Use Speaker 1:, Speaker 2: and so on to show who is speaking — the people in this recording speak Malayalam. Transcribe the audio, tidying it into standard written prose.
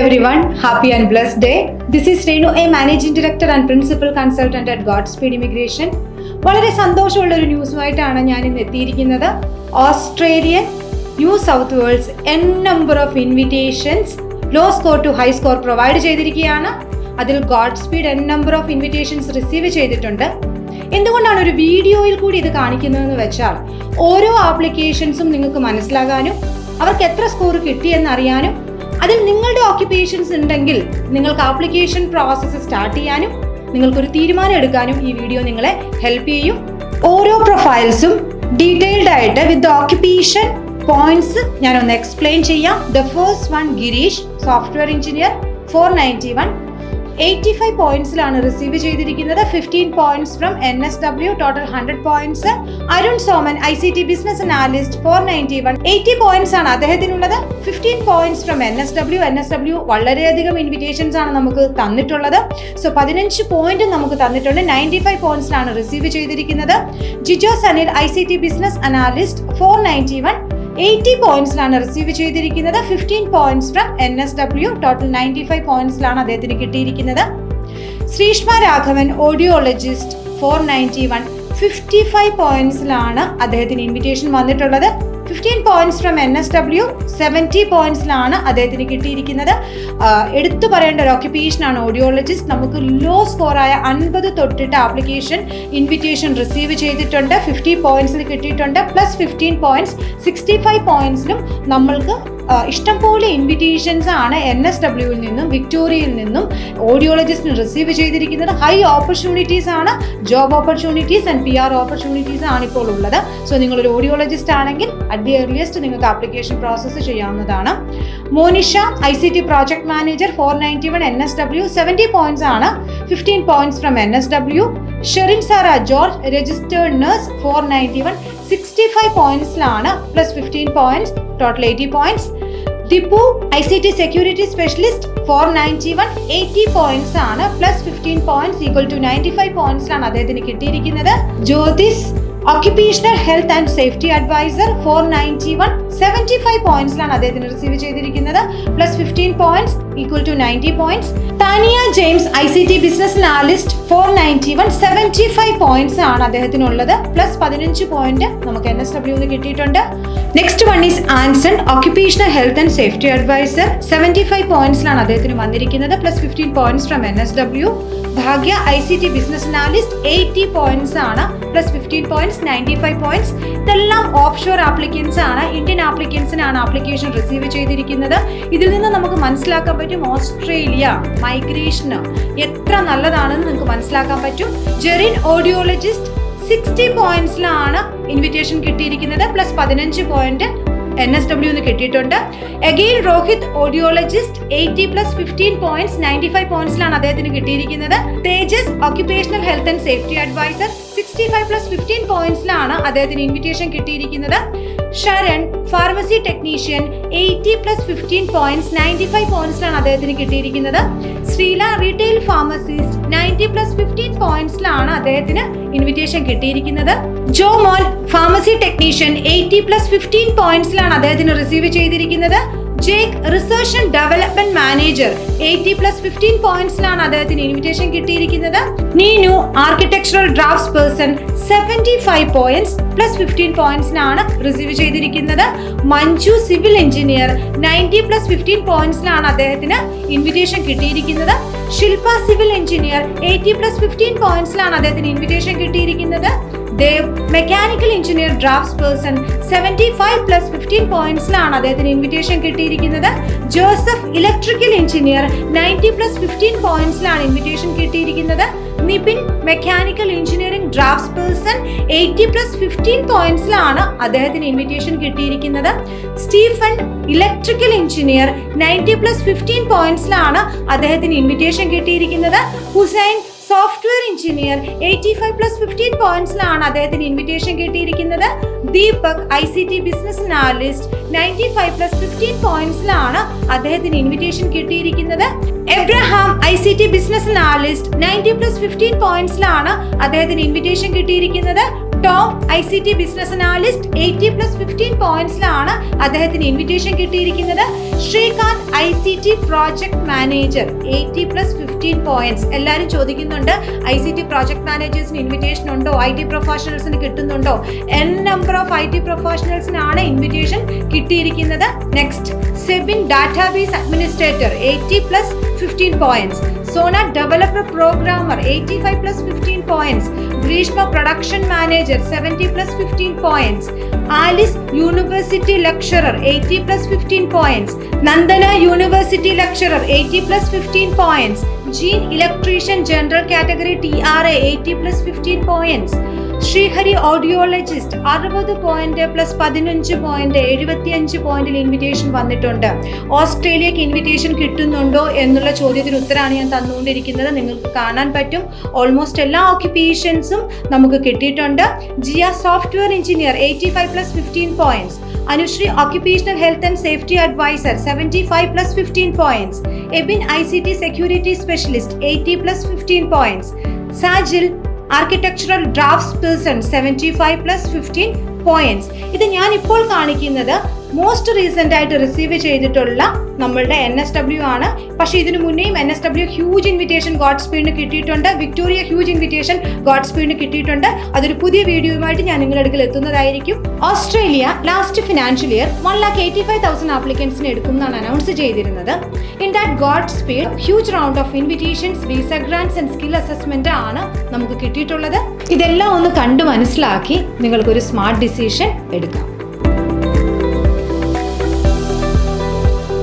Speaker 1: everyone, happy and blessed day. This is Renu, a Managing Director and Principal Consultant at Godspeed Immigration. വളരെ സന്തോഷമുള്ള ഒരു ന്യൂസുമായിട്ടാണ് ഞാൻ ഇന്ന് എത്തിയിരിക്കുന്നത്. Australian New South Wales n number of invitations low score to high score provide ചെയ്തിരിക്കുകയാണ്. അതിൽ Godspeed n number of invitations receive ചെയ്തിട്ടുണ്ട്. എന്തുകൊണ്ടാണ് ഒരു വീഡിയോയിൽ കൂടി ഇത് കാണിക്കുന്നതെന്ന് വെച്ചാൽ ഓരോ ആപ്ലിക്കേഷൻസും നിങ്ങൾക്ക് മനസ്സിലാകാനും അവർക്ക് എത്ര സ്കോർ കിട്ടിയെന്ന് അറിയാനും അതിൽ നിങ്ങളുടെ ഓക്യുപ്പേഷൻസ് ഉണ്ടെങ്കിൽ നിങ്ങൾക്ക് ആപ്ലിക്കേഷൻ പ്രോസസ്സ് സ്റ്റാർട്ട് ചെയ്യാനും നിങ്ങൾക്കൊരു തീരുമാനം എടുക്കാനും ഈ വീഡിയോ നിങ്ങളെ ഹെൽപ്പ് ചെയ്യും. ഓരോ പ്രൊഫൈൽസും ഡീറ്റെയിൽഡ് ആയിട്ട് വിത്ത് ഓക്യുപ്പേഷൻ പോയിന്റ്സ് ഞാനൊന്ന് എക്സ്പ്ലെയിൻ ചെയ്യാം. The first one Girish, software engineer, 491, 85 പോയിന്റ്സിലാണ് റിസീവ് ചെയ്തിരിക്കുന്നത്. 15 points from NSW, total 100 points. Arun Soman, ICT business analyst, 491, 80 points ആണ് അദ്ദേഹത്തിനുള്ളത്. 15 പോയിന്റ്സ് ഫ്രം NSW വളരെയധികം ഇൻവിറ്റേഷൻസ് ആണ് നമുക്ക് തന്നിട്ടുള്ളത്. സോ 15 പോയിന്റ് നമുക്ക് തന്നിട്ടുണ്ട്. 95 പോയിന്റ്സിലാണ് റിസീവ് ചെയ്തിരിക്കുന്നത്. Jijo Sanil, ICT business analyst, 491, 80 പോയിന്റ്സിലാണ് റിസീവ് ചെയ്തിരിക്കുന്നത്. 15 പോയിന്റ്സ് ഫ്രം NSW, ടോട്ടൽ 95 പോയിന്റ്സിലാണ് അദ്ദേഹത്തിന് കിട്ടിയിരിക്കുന്നത്. ശ്രീഷ്മ രാഘവൻ, ഓഡിയോളജിസ്റ്റ്, 491, 55 പോയിന്റ്സിലാണ് അദ്ദേഹത്തിന് ഇൻവിറ്റേഷൻ വന്നിട്ടുള്ളത്. 15 പോയിന്റ്സ് ഫ്രം NSW, 70 പോയിന്റ്സിലാണ് അദ്ദേഹത്തിന് കിട്ടിയിരിക്കുന്നത്. എടുത്തു പറയേണ്ട ഒരു ഓക്യുപ്പേഷനാണ് ഓഡിയോളജിസ്റ്റ്. നമുക്ക് ലോ സ്കോറായ 50 തൊട്ടിട്ട് ആപ്ലിക്കേഷൻ ഇൻവിറ്റേഷൻ റിസീവ് ചെയ്തിട്ടുണ്ട്. 50 പോയിന്റ്സിൽ കിട്ടിയിട്ടുണ്ട്. പ്ലസ് 15 പോയിന്റ്സ്, 65 പോയിന്റ്സിലും നമ്മൾക്ക് ഇഷ്ടംപോലെ ഇൻവിറ്റേഷൻസ് ആണ് NSWയിൽ നിന്നും വിക്ടോറിയയിൽ നിന്നും ഓഡിയോളജിസ്റ്റിന് റിസീവ് ചെയ്തിരിക്കുന്നത്. ഹൈ ഓപ്പർച്യൂണിറ്റീസ് ആണ്, job opportunities and PR opportunities ആണ് ഇപ്പോൾ ഉള്ളത്. സോ നിങ്ങളൊരു ഓഡിയോളജിസ്റ്റ് ആണെങ്കിൽ അറ്റ് ദി ഏർലിയസ്റ്റ് നിങ്ങൾക്ക് ആപ്ലിക്കേഷൻ പ്രോസസ്സ് ചെയ്യാവുന്നതാണ്. Monisha, ICT project manager, 491, NSW, 70 points ആണ്. 15 points from NSW. Sherin Sara George, registered nurse, 491, 65 പോയിന്റ്സിലാണ്. Plus 15 points, total 80 points. Dipu, ICT security specialist, 491, 80 points ആണ്. പ്ലസ് 15 പോയിന്റ്സ് ഈക്വൽ ടു 95 പോയിന്റ്സിലാണ് അദ്ദേഹത്തിന് കിട്ടിയിരിക്കുന്നത്. Jyothis, occupational health and safety adviser, 491, 75 പോയിന്റ്സിലാണ് അദ്ദേഹത്തിന് റിസീവ് ചെയ്തിരിക്കുന്നത്. Plus 15 points equal to 90 points. Tania James, ICT business analyst, 491, 75 points ആണ് അദ്ദേഹത്തിനുള്ളത്. പ്ലസ് 15 പോയിന്റ് നമുക്ക് NSW കിട്ടിയിട്ടുണ്ട്. Next one is Anson, occupational health and safety adviser, 75 പോയിന്റ്സിലാണ് അദ്ദേഹത്തിന് വന്നിരിക്കുന്നത്. Plus 15 points from NSW. Bhagya, ICT business analyst, 80 points ആണ്. Plus 15 points, 95 points. ഇതെല്ലാം ഓഫ് ഷോർ ആപ്ലിക്കൻസ് ആണ്. ഇന്ത്യൻ ആപ്ലിക്കൻസിനാണ് ആപ്ലിക്കേഷൻ റിസീവ് ചെയ്തിരിക്കുന്നത്. ഇതിൽ നിന്ന് നമുക്ക് മനസ്സിലാക്കാൻ പറ്റും ഓസ്ട്രേലിയ മൈഗ്രേഷന് എത്ര നല്ലതാണെന്ന് നിങ്ങൾക്ക് മനസ്സിലാക്കാൻ പറ്റും. ജെറിൻ, ഓഡിയോളജിസ്റ്റ്, 60 പോയിന്റ്സിലാണ് ഇൻവിറ്റേഷൻ കിട്ടിയിരിക്കുന്നത്. പ്ലസ് 15 പോയിന്റ് NSW കിട്ടിയിട്ടുണ്ട്. Again Rohit, audiologist, 80 plus 15 points, 95 പോയിന്റ്സിലാണ് അദ്ദേഹത്തിന് കിട്ടിയിരിക്കുന്നത്. Tejas, occupational health and safety adviser, 65 plus 15 പോയിന്റ്സിലാണ് അദ്ദേഹത്തിന് ഇൻവിറ്റേഷൻ കിട്ടിയിരിക്കുന്നത്. Sharan, pharmacy technician, 80 plus 15 points, 95 പോയിന്റ്സിലാണ് അദ്ദേഹത്തിന് കിട്ടിയിരിക്കുന്നത്. ശ്രീല, റീറ്റെയിൽ ഫാർമസിസ്റ്റ്, 90 പ്ലസ് 15 പോയിന്റ്സിലാണ് അദ്ദേഹത്തിന് ഇൻവിറ്റേഷൻ കിട്ടിയിരിക്കുന്നത്. ജോമോൻ, ഫാർമസി ടെക്നീഷ്യൻ, 80 പ്ലസ് 15 പോയിന്റ്സിലാണ് അദ്ദേഹത്തിന് റിസീവ് ചെയ്തിരിക്കുന്നത്. Jake, research and development manager, 80 plus 15 പോയിന്റ്സിലാണ് അദ്ദേഹത്തിന് ഇൻവിറ്റേഷൻ കിട്ടിയിരിക്കുന്നത്. Neenu, architectural draftsperson, 75 points, plus 15 പോയിന്റ്സിനാണ് റിസീവ് ചെയ്തിരിക്കുന്നത്. മഞ്ജു, സിവിൽ എഞ്ചിനീയർ, 90 പ്ലസ് 15 പോയിന്റ്സിലാണ് അദ്ദേഹത്തിന് ഇൻവിറ്റേഷൻ കിട്ടിയിരിക്കുന്നത്. ശില്പ, സിവിൽ എഞ്ചിനീയർ, 80 പ്ലസ് 15 പോയിന്റ്സിലാണ് അദ്ദേഹത്തിന് ഇൻവിറ്റേഷൻ കിട്ടിയിരിക്കുന്നത്. Dev, mechanical engineer draftsperson, 75 plus 15 പോയിന്റ്സിലാണ് അദ്ദേഹത്തിന് ഇൻവിറ്റേഷൻ കിട്ടിയിരിക്കുന്നത്. ജോസഫ്, ഇലക്ട്രിക്കൽ എഞ്ചിനീയർ, 90 പ്ലസ് 15 പോയിന്റ്സിലാണ് ഇൻവിറ്റേഷൻ കിട്ടിയിരിക്കുന്നത്. Nipin, mechanical engineering draftsperson, 80 plus 15 പോയിന്റ്സിലാണ് അദ്ദേഹത്തിന് ഇൻവിറ്റേഷൻ കിട്ടിയിരിക്കുന്നത്. സ്റ്റീഫൻ, ഇലക്ട്രിക്കൽ എഞ്ചിനീയർ, 90 പ്ലസ് 15 പോയിന്റ്സിലാണ് അദ്ദേഹത്തിന് ഇൻവിറ്റേഷൻ കിട്ടിയിരിക്കുന്നത്. ഹുസൈൻ, സോഫ്റ്റ്വെയർ എഞ്ചിനീയർ, 85 പ്ലസ് 15 പോയിന്റ്സിലാണ് അദ്ദേഹത്തിന് ഇൻവിറ്റേഷൻ കിട്ടിയിരിക്കുന്നത്. Deepak, ICT business analyst, 95 plus 15 പോയിന്റ്സിലാണ് അദ്ദേഹത്തിന് ഇൻവിറ്റേഷൻ കിട്ടിയിരിക്കുന്നത്. Abraham, ICT business analyst, 90 plus 15 പോയിന്റ്സിലാണ് അദ്ദേഹത്തിന് ഇൻവിറ്റേഷൻ കിട്ടിയിരിക്കുന്നത്. ടോം ICT ബിസിനസ് അനാലിസ്റ്റ് 80+15 പോയിന്റ്സിലാണ് അദ്ദേഹത്തിന് ഇൻവിറ്റേഷൻ കിട്ടിയിരിക്കുന്നത്. Srikanth ICT project manager 80+15 points. എല്ലാവരും ചോദിക്കുന്നുണ്ട് ICT പ്രോജക്ട് മാനേജേഴ്സിന് ഇൻവിറ്റേഷൻ ഉണ്ടോ, IT പ്രൊഫഷണൽസിന് കിട്ടുന്നുണ്ടോ? N നമ്പർ ഓഫ് IT പ്രൊഫഷണൽസിനാണ് ഇൻവിറ്റേഷൻ കിട്ടിയിരിക്കുന്നത്. Next, Sebin database administrator 80+15 points. Sona developer programmer 85+15 points. Greeshma production manager 70+15 points. Alice university lecturer 80+15 points. Nandana university lecturer 80+15 points. Jean electrician general category TRA 80+15 points. Sreehari audiologist 60 point plus 15 point 75 പോയിന്റിൽ ഇൻവിറ്റേഷൻ വന്നിട്ടുണ്ട്. ഓസ്ട്രേലിയക്ക് ഇൻവിറ്റേഷൻ കിട്ടുന്നുണ്ടോ എന്നുള്ള ചോദ്യത്തിന് ഉത്തരമാണ് ഞാൻ തന്നുകൊണ്ടിരിക്കുന്നത്. നിങ്ങൾക്ക് കാണാൻ പറ്റും ഓൾമോസ്റ്റ് എല്ലാ ഓക്യുപ്പേഷൻസും നമുക്ക് കിട്ടിയിട്ടുണ്ട്. Jiya software engineer 85+15 points. Anusree occupational health and safety adviser 75+15 points. Ebin ICT security specialist 80+15 points. Sajil architectural draftsperson 75+15 points. ഇത് ഞാൻ ഇപ്പോൾ കാണിക്കുന്നത് മോസ്റ്റ് റീസെന്റ് ആയിട്ട് റിസീവ് ചെയ്തിട്ടുള്ള നമ്മളുടെ NSW ആണ്. പക്ഷേ ഇതിനു മുന്നേയും NSW ഹ്യൂജ് ഇൻവിറ്റേഷൻ ഗോഡ് സ്പീഡിന് കിട്ടിയിട്ടുണ്ട്. വിക്ടോറിയ ഹ്യൂജ് ഇൻവിറ്റേഷൻ ഗോഡ് സ്പീഡിന് കിട്ടിയിട്ടുണ്ട്. അതൊരു പുതിയ വീഡിയോയുമായിട്ട് ഞാൻ നിങ്ങളുടെ അടുക്കൽ എത്തുന്നതായിരിക്കും. ഓസ്ട്രേലിയ ലാസ്റ്റ് ഫിനാൻഷ്യൽ ഇയർ 1,85,000 ആപ്ലിക്കൻസിന് എടുക്കും എന്നാണ് അനൗൺസ് ചെയ്തിരുന്നത്. In that God speed huge round of invitations, visa grants and skill assessment ആണ് നമുക്ക് കിട്ടിയിട്ടുള്ളത്. ഇതെല്ലാം ഒന്ന് കണ്ടു മനസ്സിലാക്കി നിങ്ങൾക്കൊരു സ്മാർട്ട് ഡിസിഷൻ എടുക്കാം.